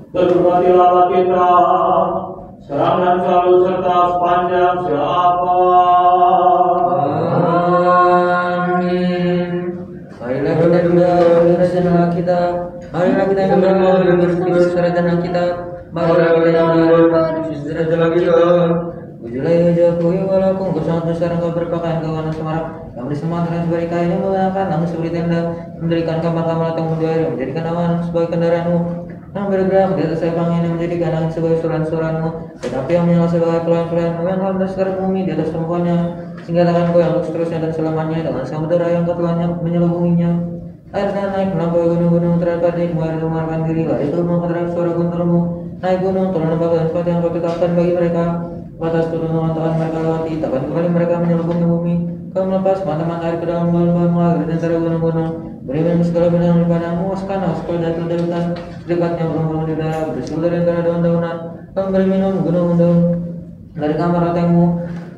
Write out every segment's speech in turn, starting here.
Berbahagialah kita sekarang dan selalu serta sepanjang zaman. Amin. Marilah kita doa rencana kita. Marilah kita yang berpikir rencana kita. Marilah kita yang berpikir rencana kita. Ujilah wajahku ya walaupun kau sangat besar engkau berpakaian kawan semarak yang bersemangat dan sebagai kain yang menggunakan langit seperti tenda, mendirikan kamar-kamar atau menjual, menjadikan awan sebagai kendaraanmu, yang bergerak di atas sayap angin yang menjadikan angin sebagai suran-suranmu, tetapi yang menyala sebagai pelayan-pelayanmu yang lantas sekarang bumi di atas tumpuannya, sehingga tangan kau yang seterusnya dan selamanya dengan samudera yang kau telah menyelubunginya. Air dan naik melampaui gunung-gunung terhadap adikmu, air memarkan diri, lari turun terhadap suara gunturmu, naik gunung turun lembah dan sesuatu yang kau tetapkan bagi mereka. Batas perlindungan Tuhan mereka lewati, takkan kembali mereka menyelubungi bumi. Kau melepas mata-mata air ke dalam buah-buah mengalir di antara gunung-gunung. Beri minum segala bidang padamu, waskan segala datu-datuan, dekatnya burung-burung di udara, bersiul dari antara daun-daunan. Kau beri minum gunung-gunung dari kamar rotengmu,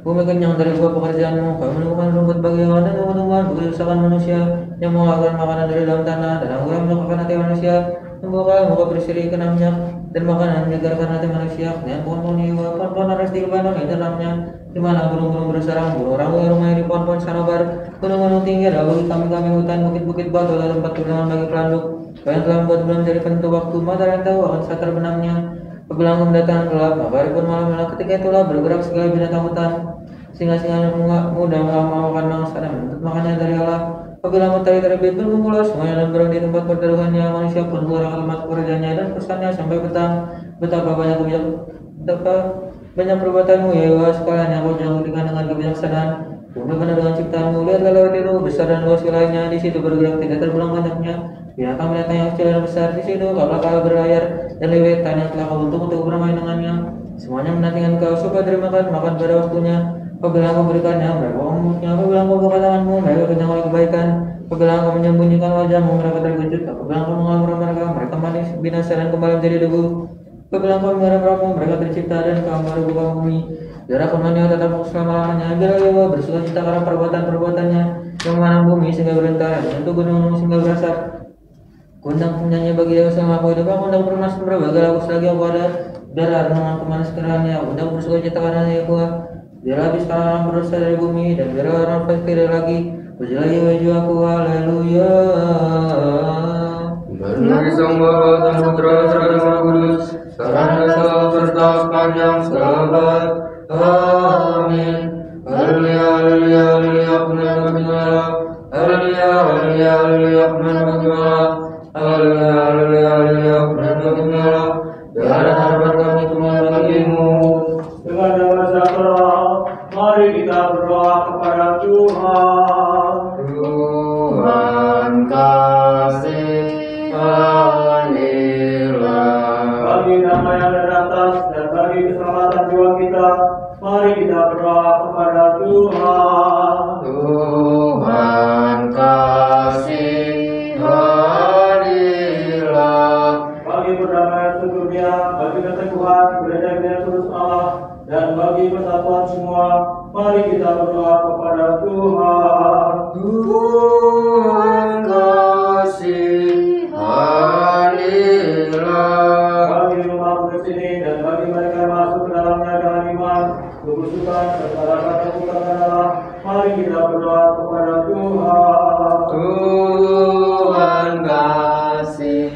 bumi kenyang dari buah pekerjaanmu. Kau menumbuhkan rumput bagi hewan dan tumbuh-tumbuhan bagi usahakan manusia, yang mengeluarkan makanan dari dalam tanah, dan anggur yang melekatkan hati manusia. Membuka muka berseri kena minyak dan makanan menyegarkan hati manusia. Dan pohon-pohon hijau, pohon-pohon aras di kebanyakan di dalamnya, di mana burung-burung bersarang, burung ragu yang rumahnya di pohon-pohon sanobar, gunung-gunung tinggi ada bagi kami-kami hutan, bukit-bukit batu dan tempat bernaung bagi pelanduk. Kau yang telah membuat bulan jadi penentu waktu, mata yang tahu akan saat terbenamnya. Apabila mendatangkan gelap, matahari pun malam ketika itulah bergerak segala binatang hutan. Singa-singa muda makan mangsa dan menuntut makannya dari Allah. Apabila matahari terbit berkumpullah semuanya dan berada di tempat perteduhannya, manusia pun keluar alamat pekerjaannya dan pesannya sampai petang. Betapa banyak perbuatanmu ya Allah, sekalian yang kau jangkaukan dengan kebijaksanaan. Bumi penuh dengan ciptaanmu, lihatlah laut itu besar dan luas wilayahnya, di situ bergerak tidak terpulang banyaknya. Binatang-binatang yang kecil dan besar di situ, kapal-kapal berlayar dan lewitan yang telah kau bentuk untuk bermain dengannya. Semuanya menantikan kau supaya terima makan pada waktunya. Apabila engkau berikannya, mereka memulutnya. Apabila engkau buka tanganmu, mereka kenyang oleh kebaikan. Apabila engkau menyembunyikan wajahmu, mereka terkejut. Apabila engkau mengambil mereka mati binasa dan kembali menjadi debu. Apabila engkau mengarang rohmu, mereka tercipta dan engkau baru buka bumi. Darah firman-Nya tetap selama-lamanya. Biarlah Yehova bersuka cita karena perbuatan-perbuatannya yang memanah bumi sehingga berentah, dan untuk gunung sehingga berasap. Kundang penyanyi bagi Dewa selama aku hidup, aku undang bermas berbagai lagu selagi aku ada. Biarlah renungan kemana sekiranya, undang bersuka cita karena Yehova. Biarlah habis orang berdosa dari bumi, dan biarlah orang fakir lagi. Pujilah Yehova jiwaku, haleluya. Bagi Sang Bapa dan Putra serta Roh Kudus, sekarang dan selalu serta sepanjang zaman. Amin. Haleluya, haleluya, haleluya, Tuhan bagi Allah. Haleluya, haleluya, haleluya, Tuhan bagi Allah. Haleluya, haleluya, haleluya, Tuhan bagi Allah. Dan harapan kami Tuhan bagimu. Dengan damai sejahtera, mari kita berdoa kepada Tuhan. Tuhan kasihanilah. Bagi damai yang dari atas dan bagi keselamatan jiwa kita, mari kita berdoa kepada Tuhan. Tuhan kasihanilah. Bagi perdamaian sedunia, bagi keteguhan gereja-gereja terus Allah, dan bagi persatuan semua, mari kita berdoa kepada Tuhan. Tuhan kasihanilah. Bagi rumah kudus ini dan bagi mereka yang masuk ke dalamnya dengan iman, kebusukan serta rasa takut akan Allah, mari kita berdoa kepada Tuhan. Tuhan kasihanilah.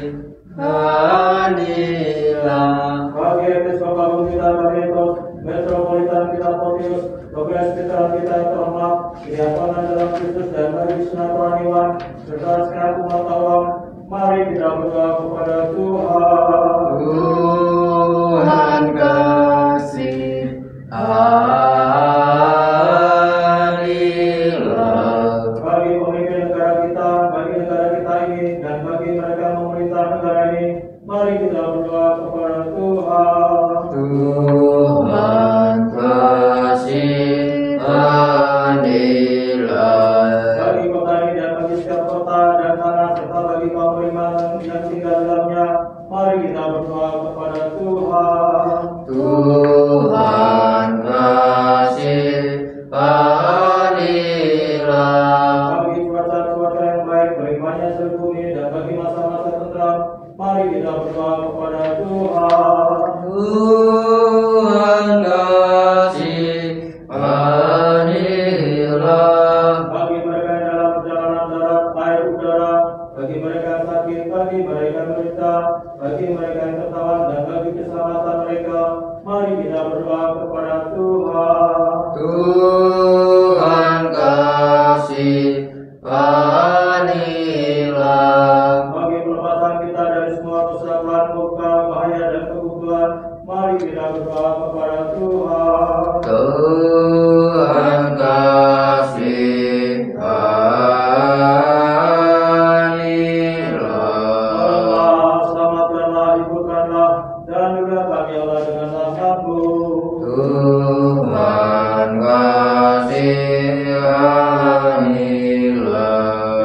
Bagi episkopal kita Barrientos, metropolitan kita Pontius, presbiteran kita yang terhormat, diakonan dalam Kristus dan bagi sunat rohaniwan, serta sekarang umat awam, mari kita berdoa kepada Tuhan. Tuhan kasihanilah. Bagi pemimpin negara kita, bagi negara kita ini, dan bagi mereka yang memerintah negara ini, mari kita berdoa kepada Tuhan. Tuhan kasihanilah. Bagi kota ini dan bagi setiap kota dan tanah, serta bagi kaum beriman yang tinggal di mereka. Mari kita berdoa kepada Tuhan. Tuhan kasihanilah. Bagi pelepasan kita dari semua kesalahan, luka, bahaya, dan kebutuhan, mari kita berdoa kepada Tuhan. Tuhan kasihanilah. Selamatkanlah, hiburkanlah, dan juga kami Allah dengan rahmat-Mu. Tuhan kasihanilah.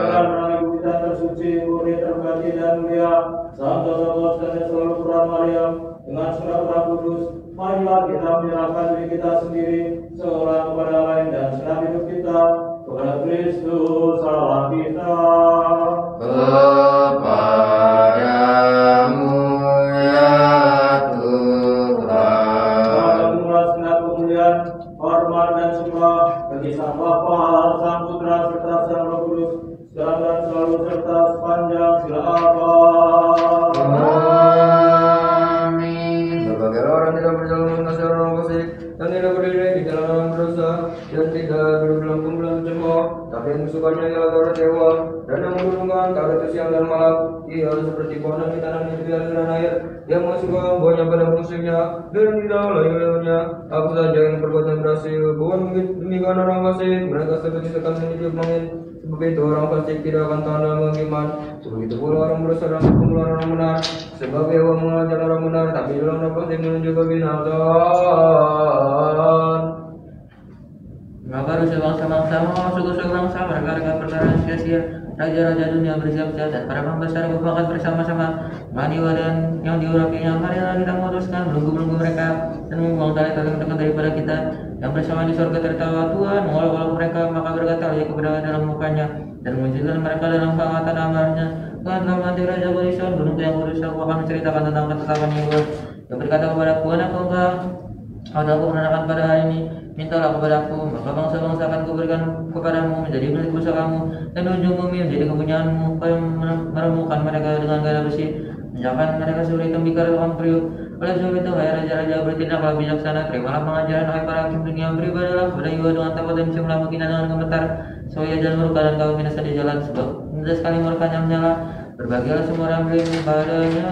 Jangan pernah ibu kita tersuci, murni, terberkati, dan mulia, Santo Logos dan selalu Pura Maryam, dengan segala kudus, marilah kita menyerahkan diri kita sendiri, seorang kepada lain, dan segenap hidup kita, kepada Kristus Allah kita. Kepadamu ya Tuhan. Mengumumlah segenap kemuliaan, hormat, dan sembah bagi Sang Bapa, Sang Putra, serta Sang Roh Kudus, sekarang dan selalu, serta sepanjang segala abad. Amin. Berbagai orang tidak berjalan mengasih orang fasik dan tidak berdiri di dalam berdosa dan tidak duduk dalam kumpulan cemooh, tapi yang sukanya ialah Taurat Dewa dan yang menurunkan Taurat itu siang dan malam. Ia seperti pohon yang ditanam di tepi aliran air yang menghasilkan buahnya pada musimnya dan tidak layu-layunya. Aku saja yang berbuat dan berhasil, bukan demikian orang fasik. Mereka seperti sekam yang ditiup angin. Sebab itu orang fasik tidak akan tahan dalam iman. Begitu pula orang berdosa dalam kumpulan orang benar. Sebab Yehova mengajar orang benar, tapi dalam orang fasik menuju kebinasaan. Maka rusia bangsa-bangsa mau suku-suku bangsa mereka perkara yang sia-sia. Raja-raja dunia bersiap-siap dan para pembesar berpangkat bersama-sama. Maniwa dan yang diurapinya, marilah kita memutuskan belenggu-belenggu mereka dan membuang tali yang dekat daripada kita. Yang bersama di surga tertawa Tuhan mengolok-olok mereka, maka berkata ia kepada dalam mukanya dan memunculkan mereka dalam kehangatan amarnya. Tuhan telah melantik Raja Barisan, gunungku yang kudus, aku akan menceritakan tentang ketetapan Yehova yang berkata kepadaku, anakku engkau atau aku menandakan pada hari ini, mintalah kepadaku, maka bangsa-bangsa akan kuberikan kepadamu menjadi milik pusakamu, dan ujung bumi menjadi kepunyaanmu. Kau meremukan mereka dengan gada besi, menjakan mereka seperti tembikar tukang periuk. Oleh sebab itu, hai raja-raja, bertindaklah bijaksana, terimalah pengajaran, hai para hakim dunia, beribadalah kepada Yehova dengan takut dan jumlah mungkin dengan gemetar, supaya jangan murka dan kau binasa di jalan, sebab mudah sekali murkanya menyala. Berbahagialah semua orang beriman padanya.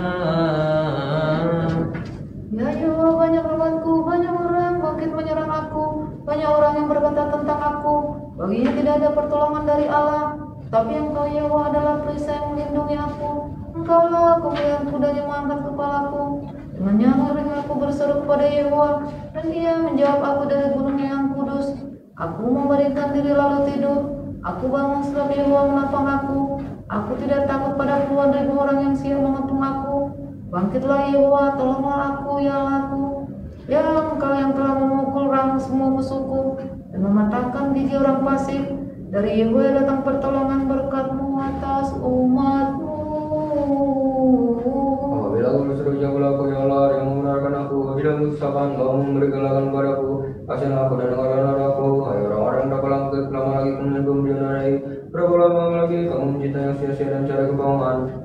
Ya Yehova, banyak rahmatku, banyak orang bangkit menyerang aku, banyak orang yang berkata tentang aku, baginya tidak ada pertolongan dari Allah. Tapi Engkau Yehova adalah perisai yang melindungi aku. Engkaulah kemuliaanku dan yang mengangkat kepalaku. Dengan nyaring aku berseru kepada Yehova, dan Dia menjawab aku dari gunung yang kudus. Aku membaringkan diri lalu tidur. Aku bangun sebab Yehova menopang aku. Aku tidak takut pada puluhan ribu orang yang siap mengepung aku. Bangkitlah Yehova, tolonglah aku ya Allahku. Ya Engkau yang telah memukul rang semua musuhku dan mematahkan gigi orang fasik. Dari Yehova datang pertolongan, berkat-Mu atas umat-Mu. Apabila aku berseru, jawablah aku ya Allah yang membenarkan aku. Apabila mengusahakan, Kau memberi galakan padaku. Kasihanlah aku dan dengarlah aku. Hai orang-orang, berapa lama lagi kamu mendianai? Berapa lama lagi kamu mencintai yang sia-sia dan cara kebohongan?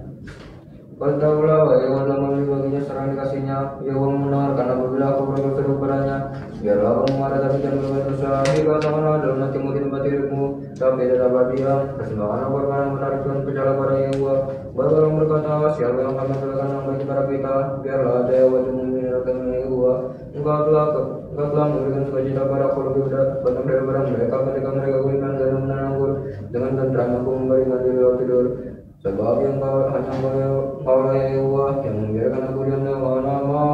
Beritahulah, Yehova telah memberi baginya serang dikasihnya. Yehova mendengarkan apabila aku berseru padanya. Biarlah kamu marah tapi jangan berbuat dosa. Dikatakanlah dalam hatimu di tempat dirimu, tapi tidak dapat diam. Persembahkanlah korban yang benar dan percaya pada Yehova. Baru orang berkata, siapa yang akan memberikan yang baik kepada kita? Biarlah ada yang wajib mendengarkan Yehova. Engkau telah memberikan sukacita pada aku lebih banyak daripada mereka ketika mereka berikan garam dan anggur. Dengan tenteram aku memberikan diri lalu tidur. Sebab yang Kau lah Yehova yang membiarkan aku diam dengan nama.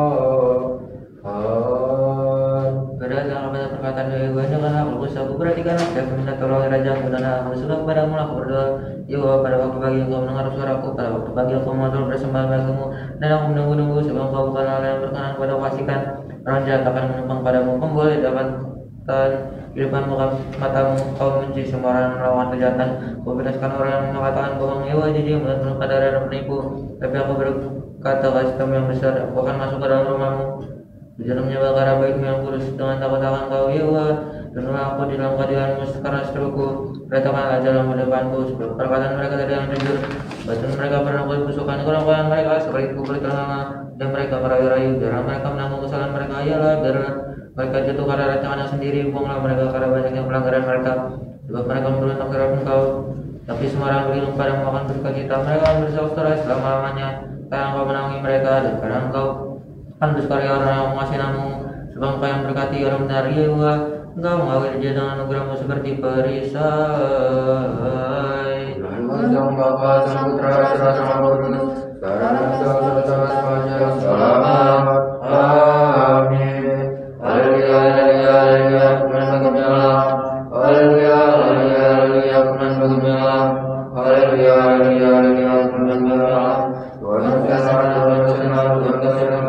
Berdasarkan kepada perkataan Yehova, janganlah aku bersaku, perhatikanlah dan meminta tolong Raja-Mu dan aku sudah kepadamu aku berdoa. Yehova, pada waktu pagi Engkau mendengar suaraku, pada waktu pagi aku mengatur persembahan bagimu, dan aku menunggu-nunggu sebab Engkau bukan Allah yang berkenan kepada kefasikan. Orang jahat akan menumpang padamu, memboleh dapatkan di depan matamu. Kau benci semua orang yang melakukan kejahatan. Kau bebaskan orang yang mengatakan bohong. Yehova jijik melihat kadar dan penipu. Tapi aku berkata, kasih kamu yang besar, aku akan masuk ke dalam rumahmu. Di dalamnya bakar baikmu yang kudus, dengan takut akan Kau Yehova. Penuhlah aku di dalam keadilanmu karena seteruku. Ratakanlah jalan depanku, sebab perkataan mereka dari yang jujur. Bacaan mereka pernah kutusukan orang-orang mereka seperti kubur terlama, dan mereka merayu-rayu. Biarlah mereka menanggung kesalahan mereka, ialah biarlah mereka jatuh karena rancangannya sendiri. Buanglah mereka karena banyaknya pelanggaran mereka, sebab mereka memberontak terhadap Engkau. Tapi semua orang berlindung padamu akan berduka cita. Mereka akan bersaudara selama-lamanya, karena Engkau menangis mereka, dan karena Engau akan bersukaria orang yang mengasihi namamu. Sebab Engkau yang berkati orang benar, ya Allah. Engkau mengawali dia dengan anugerahmu seperti perisai. Sang Bapa, Sang Putra, Sang Roh Kudus, sekarang dan sepanjang selamat. Amin. Haleluya, haleluya, haleluya, Tuhan bagi Allah. Haleluya, haleluya, haleluya, Tuhan bagi Allah. Haleluya, haleluya, haleluya, Tuhan bagi Allah. Tuhan berkasihan, Tuhan berkenan, Tuhan berkenan.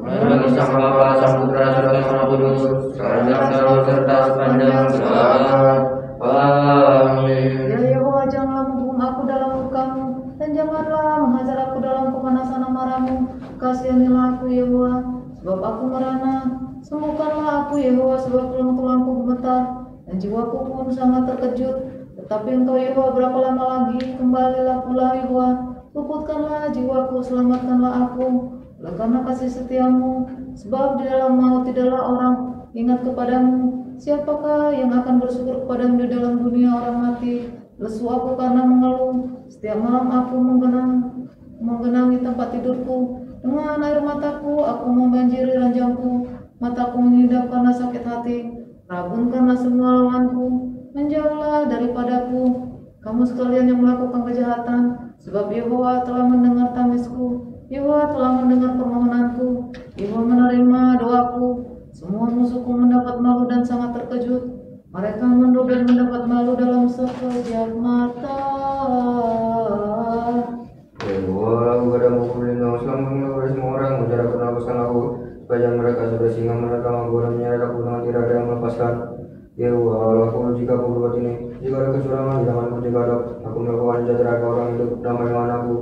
Bagi Sang Bapa, Sang Putra, Sang Roh Kudus, sekarang dan serta sepanjang selamat. Amin. Ya Yehova, janganlah menghukum aku dalam lukamu, dan janganlah menghajar aku dalam kepanasan amarahmu. Kasihanilah aku Yehova, sebab aku merana. Sembuhkanlah aku Yehova, sebab tulang-tulangku gemetar, dan jiwaku pun sangat terkejut. Tetapi Engkau Yehova, berapa lama lagi? Kembalilah pula Yehova, luputkanlah jiwaku, selamatkanlah aku. Oleh karena kasih setiamu, sebab di dalam maut tidaklah orang ingat kepadamu. Siapakah yang akan bersyukur kepadamu di dalam dunia orang mati? Lesu aku karena mengeluh, setiap malam aku menggenangi tempat tidurku. Dengan air mataku aku membanjiri ranjangku, mataku mengidap karena sakit hati, rabun karena semua lawanku. Menjauhlah daripadaku, kamu sekalian yang melakukan kejahatan, sebab Yehova telah mendengar tangisku. Yehova telah mendengar permohonanku, Yehova menerima doaku. Semua musuhku mendapat malu dan sangat terkejut. Mereka mundur dan mendapat malu dalam sekejap mata. Yehova, aku padamu berlindung, selama mengurai semua orang menjara penapaskan aku, supaya mereka sudah singa menerkam aku dan menyeret aku dengan tidak ada yang melepaskan. Yehova, aku jika aku berbuat ini, jika ada kecurangan di tanganku, jika aku melakukan jahat ke orang hidup damai dengan aku,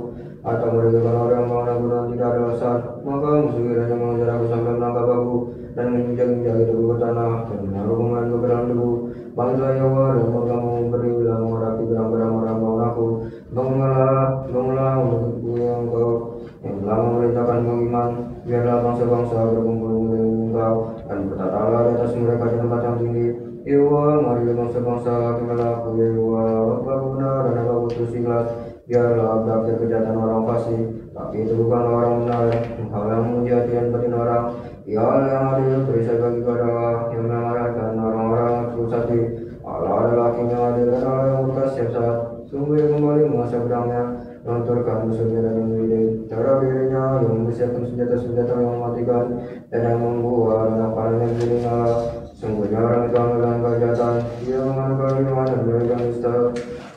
atau merugikan orang yang melawan aku dengan tidak ada alasan, maka musuh kiranya mengejar aku sampai menangkap aku dan menginjak-injak hidupku ke tanah dan menaruh pemainku ke dalam debu. Bangkitlah Yehova dan kamu berilah menghadapi gerang-gerang orang melawan aku. Bangunlah untukku yang Engkau yang telah memerintahkan iman. Biarlah bangsa-bangsa berkumpul mengelilingi Engkau dan bertatalah di atas mereka di tempat yang tinggi. Yehova, marilah bangsa-bangsa hakimilah aku Yehova. Aku benar dan aku putus ikhlas. Biarlah berakhir kejahatan orang fasik, tapi itu bukanlah orang benar. Engkau yang menguji hati dan batin orang. Ia yang adil, perisai bagi Allah yang memarahkan orang-orang yang tulus hati. Allah adalah Hakim yang adil dan Allah yang murka setiap saat. Sungguh yang kembali mengasah pedangnya, melontarkan musuhnya dan memilih terhadap dirinya, yang mempersiapkan senjata-senjata yang mematikan dan yang membuat anak panah yang meninggal. Sungguhnya orang itu melakukan kejahatan, ia mengambil iman dan memberikan nista.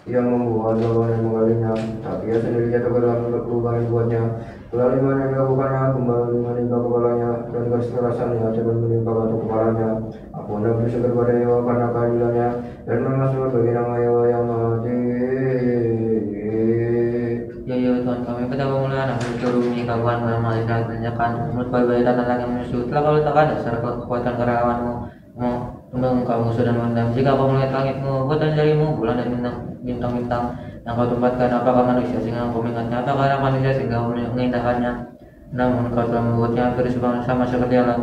Ia membuat lawan yang menggalinya, tapi ia sendiri jatuh ke dalam lubang yang dibuatnya. Kelaliman yang dilakukannya, kembali menimpa kepalanya, dan kekerasannya akan menimpa batu kepalanya. Aku hendak bersyukur pada Yehova karena keadilannya, dan memasuk bagi nama Yehova yang mati. Ya Tuhan kami betapa mulia anak mencuri bunyi kaguan dalam Israel tanjakan menurut bayi dan anak yang menyusul telah kau letakkan dasar kekuatan kerawanmu tunduk engkau musuh dan mendam. Jika kau melihat langitmu, hutan jarimu, bulan dan bintang-bintang yang kau tempatkan, apakah manusia sehingga kau mengingatnya, apakah anak manusia sehingga kau mengindahkannya? Namun kau telah membuatnya hampir sama seperti Allah,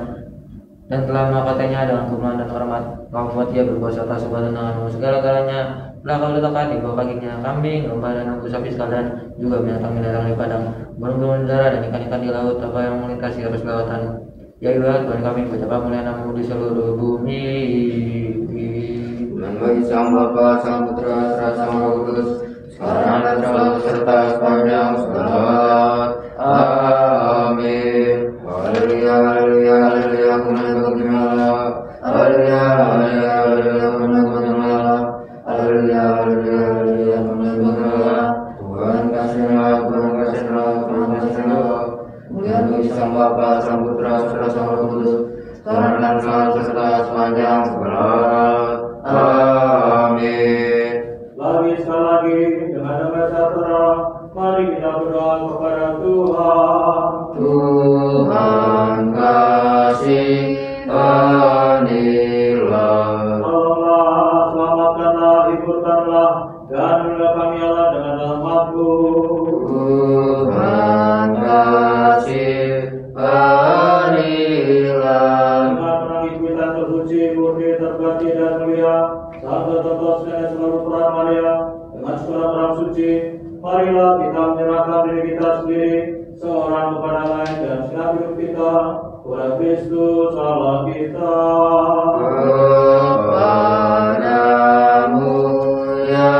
dan telah melakatainya dengan kemuliaan dan hormat. Kau membuat dia berkuasa atas segala tendanganmu, segala-galanya telah kau letakkan di bawah kakinya. Kambing, domba, dan lembu, sapi sekalian, juga binatang binatang di padang, burung-burung di darat, dan ikan-ikan di laut, apa yang melintasi arus lautan. Ya Allah, Tuhan kami betapa mulia namamu di seluruh bumi. Dan bagi Sang Bapa, Sang Putra, Sang Roh Kudus, sekarang dan selalu serta sepanjang selamat. Amin. Haleluya, haleluya, haleluya, Tuhan bagi Allah. Haleluya, haleluya, haleluya, Tuhan bagi Allah. Haleluya, haleluya, haleluya, Tuhan bagi Allah. Tuhan kasihlah, Tuhan kasihlah, Tuhan kasihlah. Mulia bagi Sang Bapa, Sang Putra, Sang Roh Kudus, sekarang dan selalu serta sepanjang selamat. Amin. Lagi sekali lagi dengan nama sejahtera, mari kita berdoa kepada Tuhan. Tuhan kasihanilah. Allah, selamatkanlah, hiburkan kepada Kristus Allah kita. Kepadamu ya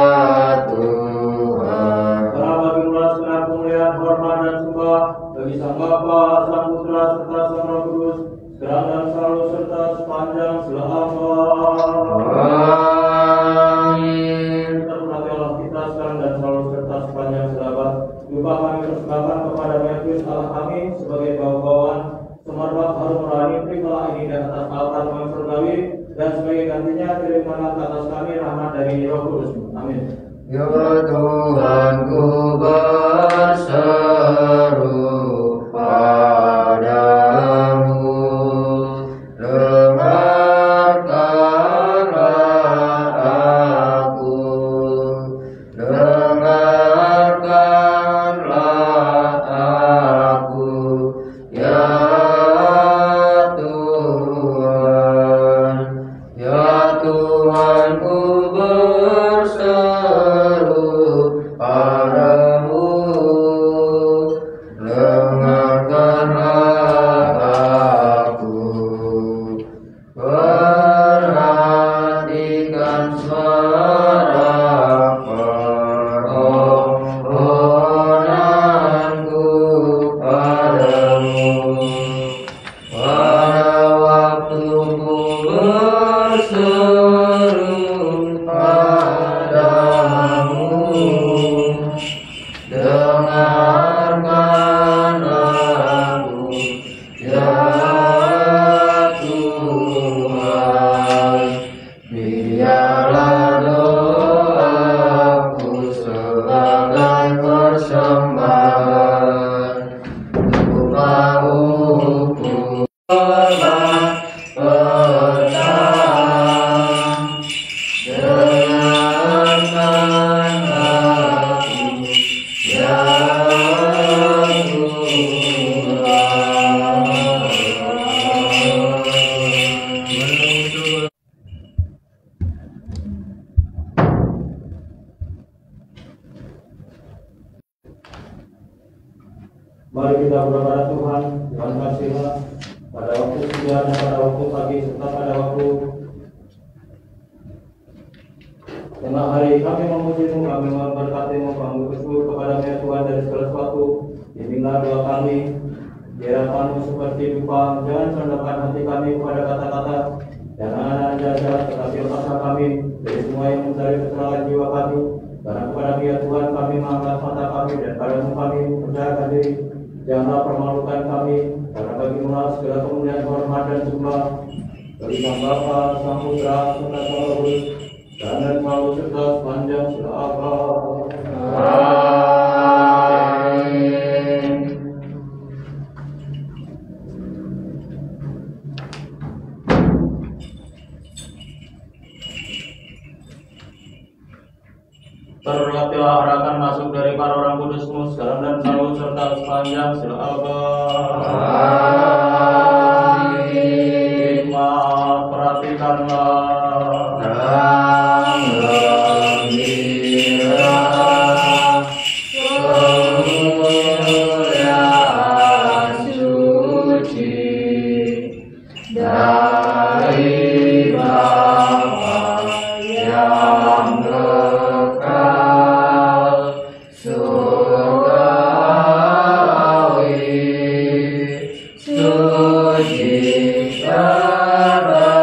Tuhan. Karena bagi mula segenap kemuliaan, hormat dan sembah bagi Sang Bapa, Sang Putra serta Sang Roh Kudus, sekarang dan selalu serta sepanjang segala abad. Amin. Terberkati Allah kita sekarang dan selalu serta sepanjang segala abad. Juga kami persembahkan kepada Kristus Allah kami sebagai bau-bauan semerbak harum rohani, terimalah ini dan atas altar kami surgawi, dan sebagai gantinya terimalah ke atas kami rahmat dari Roh Kudus. Amin. Ya Tuhanku berseru padamu, dengarkanlah aku, dengarkanlah aku, ya Tuhan, ya Tuhanku berseru padamu, dengarkanlah aku, perhatikan suara permohonanku padamu, pada waktuku berseru padamu, dengarkan aku, ya Tuhan. Biarlah doaku sebagai persembahan untuk mauku petang. Dengarkan aku, ya Tuhan. Mari kita berdoa Tuhan, Tuhan kasihlah pada waktu siang dan pada waktu pagi serta pada waktu tengah hari kami memujimu, kami memberkatimu, kami bersyukur kepada Tuhan dari segala sesuatu. Bimbinglah doa kami, di hadapanmu seperti dupa, jangan rendahkan hati kami kepada kata-kata dan anak-anak jahat, tetapi lepaskan kami dari semua yang mencari keterangan jiwa kami. Karena kepada Dia Tuhan kami mengangkat mata kami dan padamu kami percayakan diri. Janganlah permalukan kami, karena bagimu segala kemuliaan, hormat dan sembah bagi Sang Bapa, Sang Putra, serta Sang Roh Kudus, dan selalu serta sepanjang segala abad. Amin. Terberkatilah arahkan masuk dari para orang kudusmu sekarang dan selalu serta sepanjang segala abad. Amin. Terima, perhatikanlah. Terang gembira, kemuliaan suci dari Bapa yang kekal, surgawi, suci terberkati,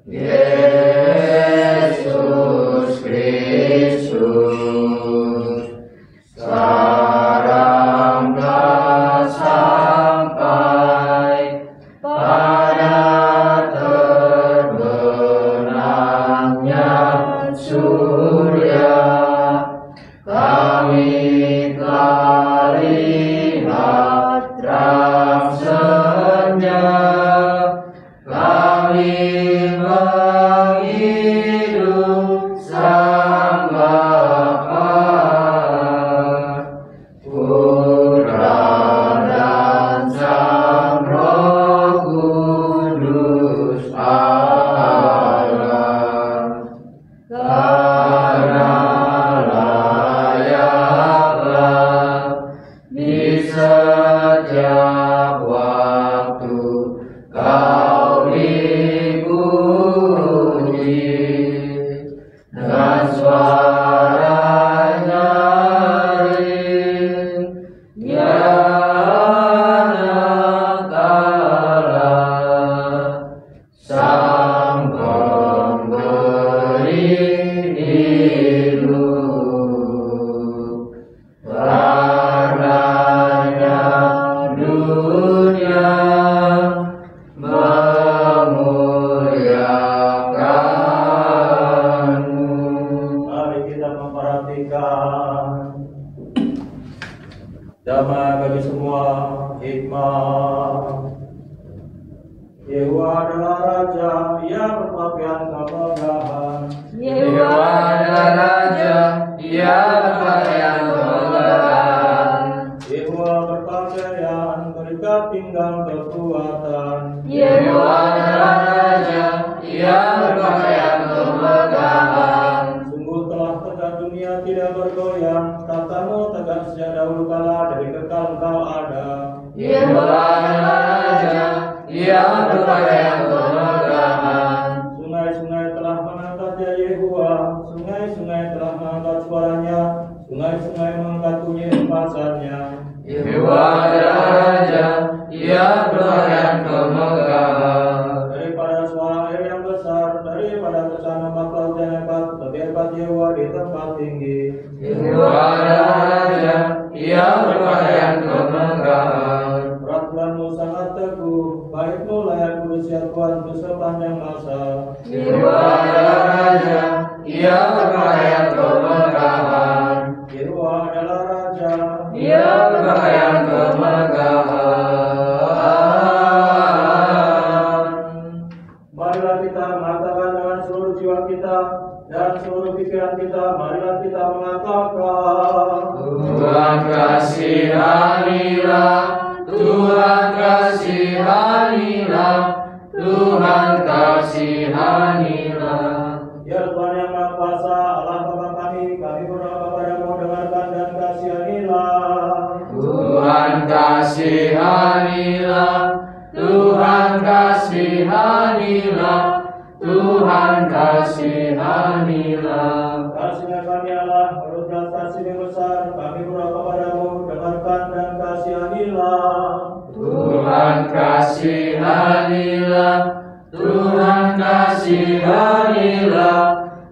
Yesus Kristus, sekarang telah sampai pada terbenamnya surya. Kami telah lihat setiap waktu Kau dipuji dengan suara nyaring Anak Allah Sang Pemberi hidup warnanya dunia memuliakanmu. Mari kita memperhatikan damai bagi semua hikmah. Yehuwa adalah Raja, Ia berpakaian kemegahan. Yehuwa adalah Raja, Ia berpakaian kemegahan. Yehuwa berpakaian berikat pinggang kekuatan. Yehuwa adalah Raja, Ia berpakaian kemegahan. Sungguh telah tegak dunia tidak bergoyang, tatamu tegak sejak dahulu kala dari kekal engkau ada. Yehuwa adalah Raja, Ia berpakaian kemegahan. Sungai-sungai telah mengangkatnya Yehuwa, sungai-sungai telah mengangkat suaranya, sungai-sungai mengangkat bunyi empasannya. Yehuwa adalah Raja, Ia berpakaian kemegahan. Daripada suara air yang besar, daripada kesan ombak laut yang hebat, lebih hebat Yehuwa di tempat tinggi. Yehuwa adalah Raja, Ia berpakaian kemegahan. Peraturanmu sangat teguh, baikmu layak berusia Tuhan untuk sepanjang masa. Yehuwa adalah Raja, Ia berpakaian kemegahan. Yehuwa adalah Raja, Ia berpakaian kemegahan. marilah kita mengatakan dengan seluruh jiwa kita dan seluruh pikiran kita, marilah kita mengatakan. Tuhan kasihanilah, Tuhan kasihanilah, Tuhan kasihanilah. Ya Tuhan yang Maha Kuasa, Allah Bapa kami berdoa kepadamu, dengarkan dan kasihanilah. Tuhan kasihanilah, Tuhan kasihanilah, Tuhan kasihanilah. Kasihnya kami Allah, menurut belas kasih yang besar, kami berdoa kepadamu, dengarkan dan kasihanilah. Tuhan kasihanilah, Tuhan kasihanilah,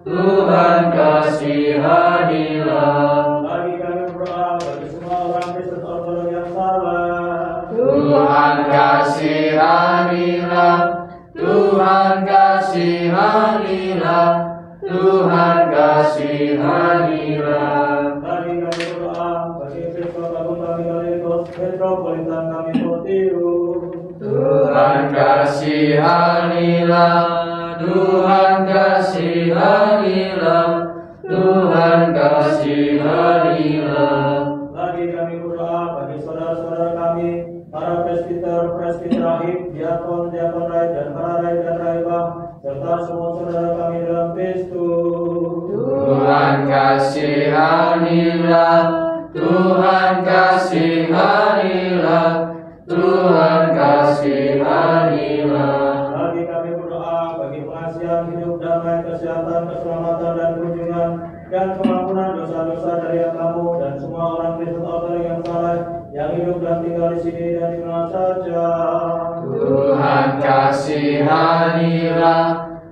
Tuhan kasihanilah. Lagi kami berdoa bagi semua orang Kristen Ortodok yang salah. Tuhan kasihanilah, Tuhan kasihanilah, Tuhan kasihanilah. Lagi kami berdoa bagi Episkop Agung kami Galerius, Metropolitan kami Potius. Tuhan kasihanilah, Tuhan kasihanilah, Tuhan kasihanilah. Lagi kami berdoa bagi saudara-saudara kami, para presbiter rahib, diakon rai, dan para rai dan raibah, serta semua saudara kami dalam Kristus. Tuhan kasihanilah, Tuhan kasihanilah, Tuhan kasihanilah. Lagi kami berdoa bagi pengasihan hidup, damai, kesehatan, keselamatan, dan kunjungan, dan pengampunan dosa-dosa dari kamu dan semua orang Kristen Ortodok yang saleh, yang hidup dan tinggal di sini dan di mana saja. Tuhan kasihanilah,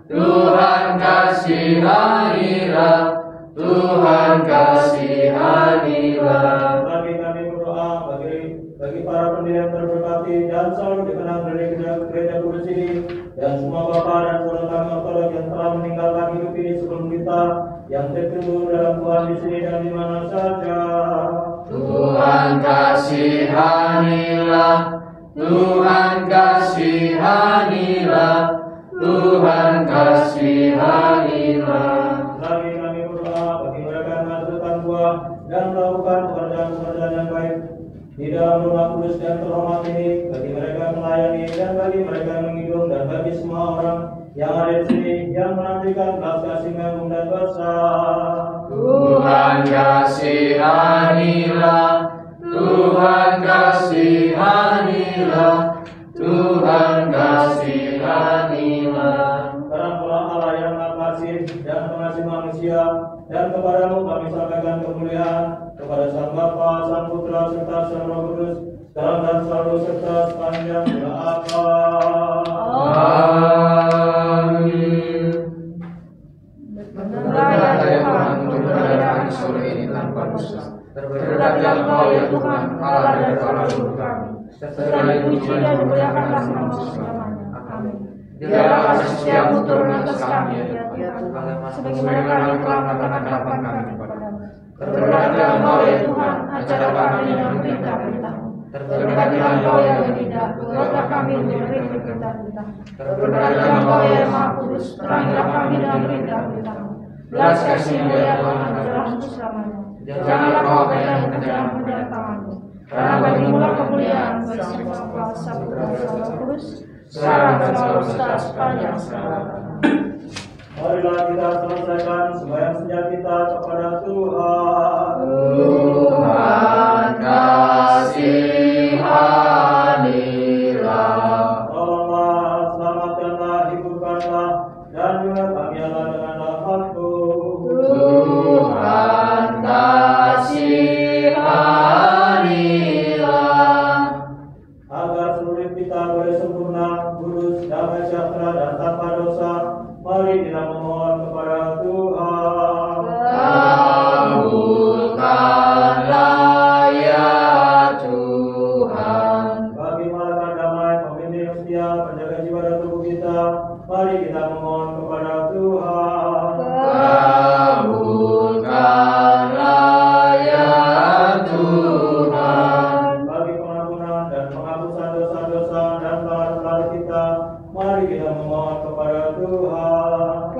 Tuhan kasihanilah, Tuhan kasihanilah. Lagi kami berdoa bagi para pendiri yang terberkati dan selalu dikenang dari gereja kudus ini, dan semua bapak dan saudara kami Ortodok yang telah meninggalkan hidup ini sebelum kita, yang terkubur dalam Tuhan di sini dan di mana saja. Tuhan kasihanilah, Tuhan kasihanilah, Tuhan kasihanilah. Lagi kami berdoa bagi mereka yang menghasilkan buah dan melakukan pekerjaan-pekerjaan yang baik di dalam rumah kudus dan terhormat ini, bagi mereka yang melayani dan bagi mereka yang menghidup, dan bagi semua orang yang ada di sini yang menantikan belas kasih agung dan besar. Tuhan kasihanilah, Tuhan kasihanilah, Tuhan kasihanilah. Karena Allah yang Maha Kasih dan Pengasih manusia, dan kepadamu kami sampaikan kemuliaan, kepada Sang Bapa, Sang Putra, serta Sang Roh Kudus, sekarang dan selalu serta sepanjang abad. Amin. Berkatlah ya Tuhan untuk merayakan sore ini tanpa dosa. Berkatlah Engkau ya Tuhan, Allah dan Kepala Guru kami. Serta dipuji dan dimuliakanlah nama selamanya. Amin. Biarlah kasih setiamu turun atas kami ya Tuhan, sebagaimana kami telah melakukan harapan kami kepadamu. Berkatlah Engkau ya Tuhan, ajar kami dengan perintah-perintah-Mu. Berkatlah Engkau ya Baginda, buatlah kami mengerti perintah-perintah. Berkatlah Engkau ya Maha Kudus, terangilah kami dengan perintah-perintah-Mu. Belas kasih-Mu ya Tuhan adalah untuk selamanya. Janganlah Kau abaikan pekerjaan tangan-Mu. Karena bagimu-lah kemuliaan, bagi Sang Bapa, Sang Putra, Sang Roh Kudus, sekarang dan selalu sepanjang segala. Marilah kita selesaikan sembahyang senja kita kepada Tuhan. Tuhan kasihanilah. Tolonglah, selamatkanlah, hidupkanlah, dan juga kami Allah dengan nafasku. Tuhan kasihanilah. Agar seluruh kita boleh sempurna, kudus, damai sejahtera, dan tanpa dosa, mari kita memohon kepada Tuhan. Kabulkanlah ya Tuhan. Bagi malaikat damai, pemimpin yang setia, penjaga jiwa dan tubuh kita, mari kita memohon kepada Tuhan. Kabulkanlah ya Tuhan. Bagi pengampunan dan penghapusan dosa-dosa dan pelanggaran kita, mari kita memohon kepada Tuhan.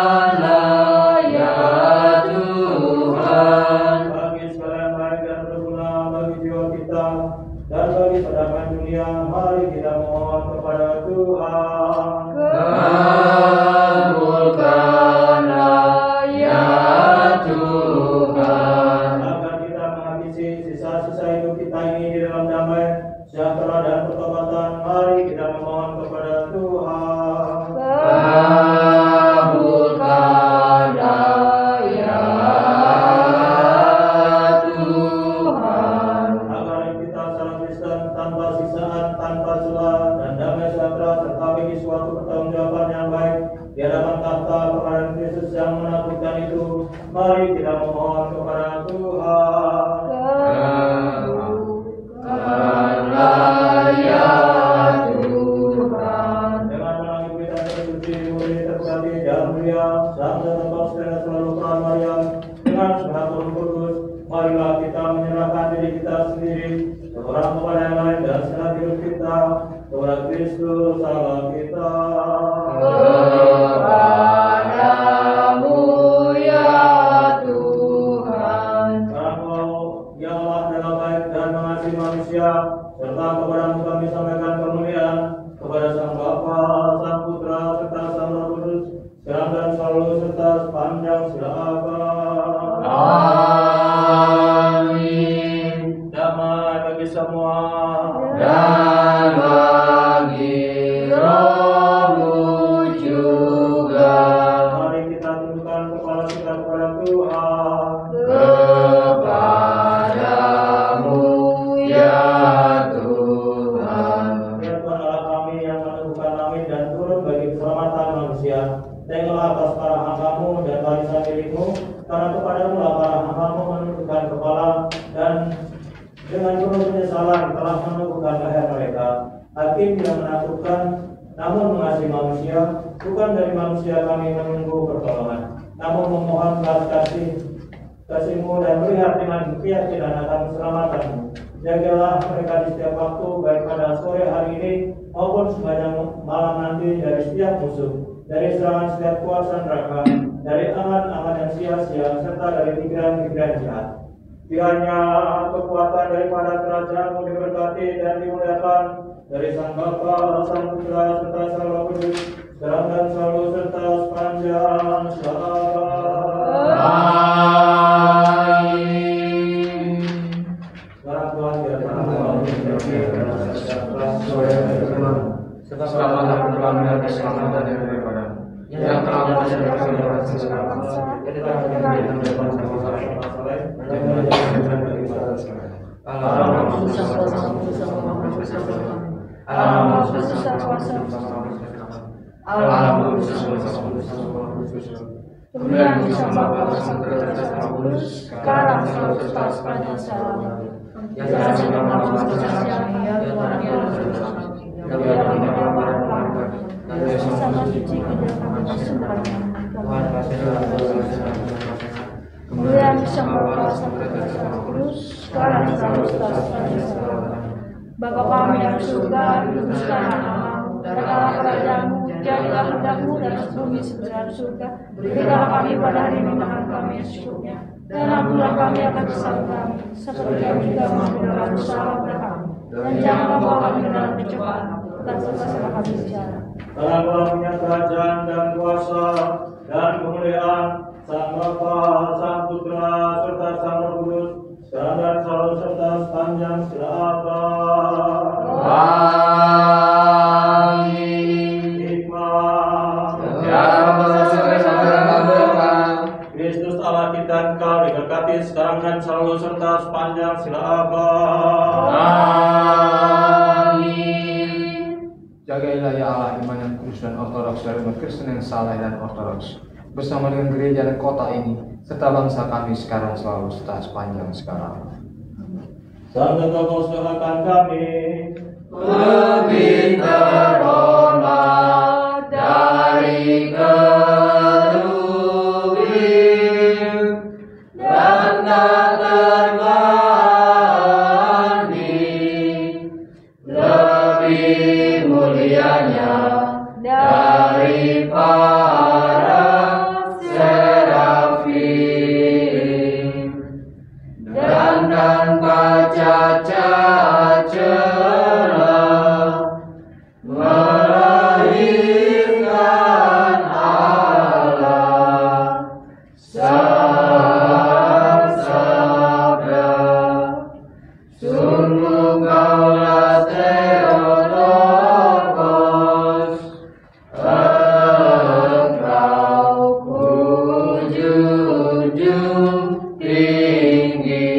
Kabulkanlah ya Tuhan. Bagi sekalian baik dan berguna bagi jiwa kita dan bagi perdamaian dunia, mari kita memohon kepada Tuhan. Kabulkanlah ya Tuhan. Agar kita menghabisi sisa-sisa hidup kita ini di dalam damai, sejahtera dan pertobatan, mari kita memohon kepada Tuhan. Kabulkanlah ya Tuhan. Agar kita secara Kristen tanpa siksaan, tanpa celah, dan damai sejahtera, serta bagi suatu pertanggungjawaban yang baik di hadapan tahta kepada Kristus yang menakutkan itu, mari kita memohon kepada Tuhan. Kabulkanlah ya Tuhan. Dengan menangis kita tersuci, murni, terberkati, dan mulia, dan tetap selalu peran Maria, dengan segenap Roh Kudus, marilah kita menyerahkan diri kita sendiri, seorang kepada yang lain, dan segenap hidup kita, kepada Kristus Allah kita. Kepadamu ya Tuhan. Karena Engkau yang Allah adalah baik dan mengasihi manusia, serta kepadamu kami sampaikan kemuliaan, kepada Sang Bapa, Sang Putra, serta Sang Roh Kudus, sekarang dan selalu serta sepanjang segala abad. Amin. Damai bagi semua. Dan bagi rohmu juga. Mari kita tundukkan kepala kita kepada Tuhan. Kepadamu ya Tuhan. Ya Tuhan Allah kami yang meneguhkan langit dan turun bagi keselamatan manusia. Tengoklah atas para hamba-Mu dan barisan dirimu, karena kepadamu lah para hamba-Mu menundukkan kepala dan dengan penuh penyesalan telah menundukkan leher mereka. Hakim tidak menakutkan, namun mengasihi manusia. Bukan dari manusia kami menunggu pertolongan, namun memohon belas kasih-Mu dan melihat dengan keyakinan akan keselamatan-Mu. Jagalah mereka di setiap waktu, baik pada sore hari ini maupun sepanjang malam nanti, dari setiap musuh, dari serangan setiap kuasa neraka, dari angan-angan yang sia-sia, serta dari pikiran-pikiran jahat. Biarnya kekuatan daripada kerajaan-Mu diberkati dan dimuliakan dari Sang Bapa, Sang Putra, serta Sang Roh Kudus, sekarang dan selalu serta sepanjang segala abad. Amin. selamat dan berlalu keselamatan daripada yang telah mempersiapkan segala bangsa, kemuliaan Sang Bapa Sang Putra Sang Roh Kudus, sekarang selalu serta sepanjang zaman. Yang sama suci kemuliaan Sang Bapa Sang Putra Sang Roh Kudus, sekarang selalu serta sepanjang zaman. Bapa kami yang di surga, dikuduskanlah namamu, datanglah kerajaanmu, jadilah kehendakmu dalam bumi seperti di surga. Berikanlah kami pada hari ini makan kami yang secukupnya, dan ampunilah kami akan kesalahan kami, seperti kami juga mengampuni orang bersalah kepada kami. Dan jangan membawa kami ke dalam pencobaan, dan bebaskanlah kami secara. Karena punya kerajaan dan kuasa dan kemuliaan Sang Bapa, Sang Putra, serta Sang Roh Kudus, sekarang dan selalu serta sepanjang segala abad. Kristus Allah kita Engkau diberkati sekarang dan selalu serta sepanjang segala abad. Amin. Jagailah ya Allah iman yang kudus dan ortodoks dari umat Kristen yang saleh dan ortodoks, bersama dengan gereja dan kota ini, serta bangsa kami sekarang selalu serta sepanjang sekarang. Santa Kau doakan kami. Meminta rahmat dari kerubil dan tak terbanding, lebih mulianya dari para serafim, dan tanpa cacat celah melahirkan Allah Sang Sabda. Sungguh Kaulah Theotokos, Engkau kujunjung tinggi.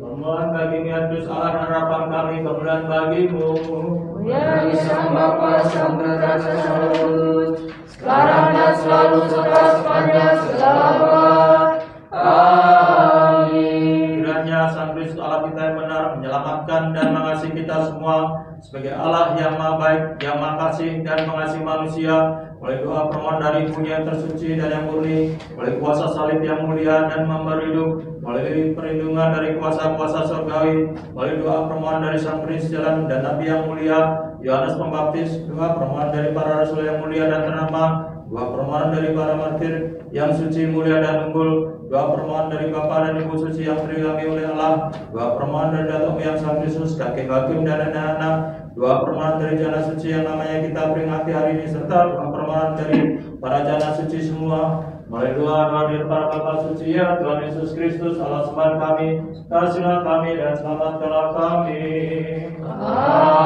Permohonan bagimu ya Kristus Allah harapan kami, kemuliaan bagimu. Yang Sang Bapa Sang Putra Sang Roh Kudus, sekarang dan selalu serta sepanjang segala abad. Amin. Kiranya Sang Kristus Allah kita yang benar menyelamatkan dan mengasihi kita semua sebagai Allah yang Maha Baik, yang Maha Kasih dan mengasihi manusia, oleh doa permohonan dari Ibu yang tersuci dan yang murni, oleh kuasa salib yang mulia dan memberi hidup, oleh perlindungan dari kuasa-kuasa surgawi, oleh doa permohonan dari Sang Perintis Jalan dan Nabi yang mulia Yohanes Pembaptis, doa permohonan dari para rasul yang mulia dan ternama, doa permohonan dari para martir yang suci, mulia dan unggul, doa permohonan dari Bapa dan Ibu suci yang diridhoi oleh Allah, doa permohonan dari Datuk yang Sang Kristus, kakek hakim dan anak-anak, doa permohonan dari jana suci yang namanya kita peringati hari ini, serta doa permohonan dari para jana suci semua. Melalui doa dari para Bapa suci ya Tuhan Yesus Kristus, Allah sembahan kami, kasihilah kami dan selamatkanlah kami. Amin.